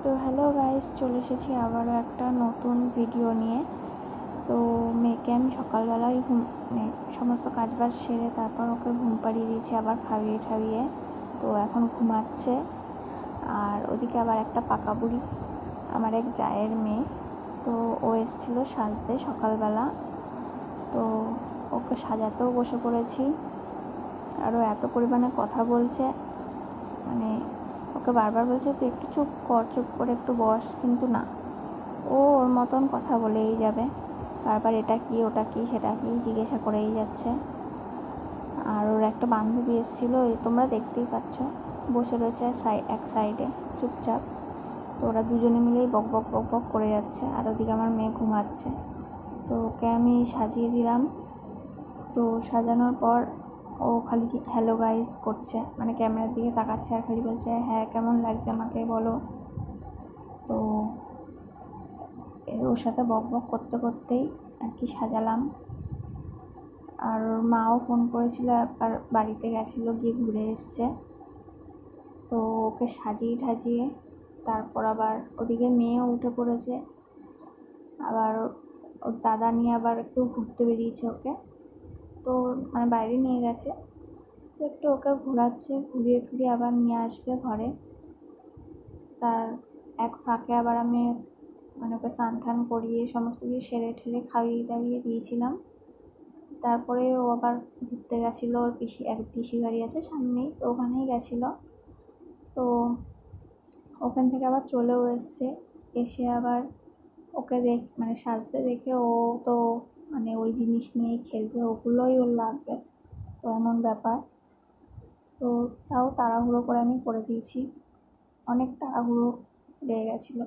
তো hello guys, চলে এসেছি আবারও একটা নতুন ভিডিও নিয়ে। তো মেয়েকে আমি সকালবেলায় সমস্ত কাজবাজ সেরে তারপর ওকে ঘুম পাড়িয়ে দিয়েছি, আবার খাইয়ে ঠাইয়ে। তো এখন ঘুমাচ্ছে। আর ওদিকে আবার একটা পাকা বুড়ি, আমার এক জায়ের মেয়ে, তো ও এসেছিলো সাজতে সকালবেলা। তো ওকে সাজাতেও বসে পড়েছি। আরও এত পরিমাণে কথা বলছে, মানে ওকে বারবার বলছে তুই একটু চুপ করে একটু বস, কিন্তু না, ও ওর মতন কথা বলেই যাবে। বারবার এটা কি ওটা কি সেটা কি জিজ্ঞাসা করেই যাচ্ছে। আর ওর একটা বান্ধবী এসেছিলো, তোমরা দেখতেই পাচ্ছ, বসে রয়েছে এক সাইডে চুপচাপ। তো ওরা দুজনে মিলেই বক বক বক বক করে যাচ্ছে। আর ওদিকে আমার মেয়ে ঘুমাচ্ছে। তো ওকে আমি সাজিয়ে দিলাম। তো সাজানোর পর ও খালি কি হ্যালো গাইস করছে, মানে ক্যামেরার দিকে তাকাচ্ছে আর খালি বলছে হ্যাঁ কেমন লাগছে আমাকে বলো। তো ওর সাথে বক বক করতে করতেই আর কি সাজালাম। আর ওর মাও ফোন করেছিল, একবার বাড়িতে গেছিলো, গিয়ে ঘুরে এসছে। তো ওকে সাজিয়ে ঠাজিয়ে তারপর আবার ওদিকে মেয়েও উঠে পড়েছে। আবার ওর দাদা নিয়ে আবার একটু ঘুরতে বেরিয়েছে ওকে, তো মানে বাইরে নিয়ে গেছে। তো একটু ওকে ঘোরাচ্ছে, ঘুরিয়ে টুরিয়ে আবার নিয়ে আসবে ঘরে। তার এক ফাঁকে আবার আমি মানে ওকে স্নান টান করিয়ে সমস্ত কিছু সেরে ঠেরে খাইয়ে দাইয়ে দিয়েছিলাম। তারপরে ও আবার ঘুরতে গেছিলো, ওর পিসি বাড়ি আছে সামনেই, তো ওখানেই গেছিলো। তো ওখান থেকে আবার চলেও এসছে। এসে আবার ওকে মানে সাজতে দেখে ও তো মানে ওই জিনিস নিয়েই খেলবে, ওগুলোই ওর লাগবে, তো এমন ব্যাপার। তো তাও তাড়াহুড়ো করে আমি করে দিয়েছি, অনেক তাড়াহুড়ো লেগে গেছিলো।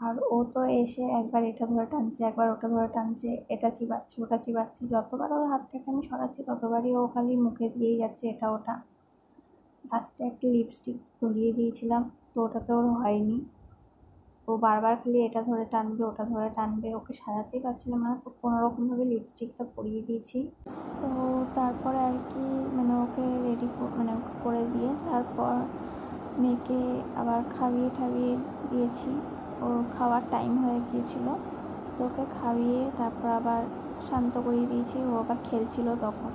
আর ও তো এসে একবার এটা ধরে টানছে, একবার ওটা ধরে টানছে, এটা চিবাচ্ছে ওটা চিবাচ্ছে। যতবার ওর হাত থেকে আমি সরাচ্ছি ততবারই ও খালি মুখে দিয়েই যাচ্ছে এটা ওটা। লাস্টে একটা লিপস্টিক ধরিয়ে দিয়েছিলাম, তো ওটা তো ওর হয়নি। ও বারবার খালি এটা ধরে টানবে ওটা ধরে টানবে, ওকে সাজাতেই পারছিলাম না, তো কোনোরকমভাবে লিপস্টিকটা পরিয়ে দিয়েছি। তো তারপরে আর কি মানে ওকে রেডি মানে ওকে করে দিয়ে তারপর মেয়েকে আবার খাইয়ে ঠাইয়ে দিয়েছি। ওর খাওয়ার টাইম হয়ে গিয়েছিলো, তো ওকে খাইয়ে তারপর আবার শান্ত করিয়ে দিয়েছি। ও আবার খেলছিল তখন।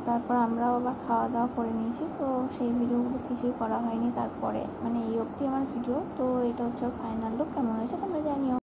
তারপর আমরাও আবার খাওয়া দাওয়া করে নিয়েছি। তো সেই ভিডিওগুলো কিছুই করা হয়নি তারপরে, মানে এই অবধি আমার ভিডিও। তো এটা হচ্ছে ফাইনাল লুক, কেমন হয়েছে তোমরা জানিও।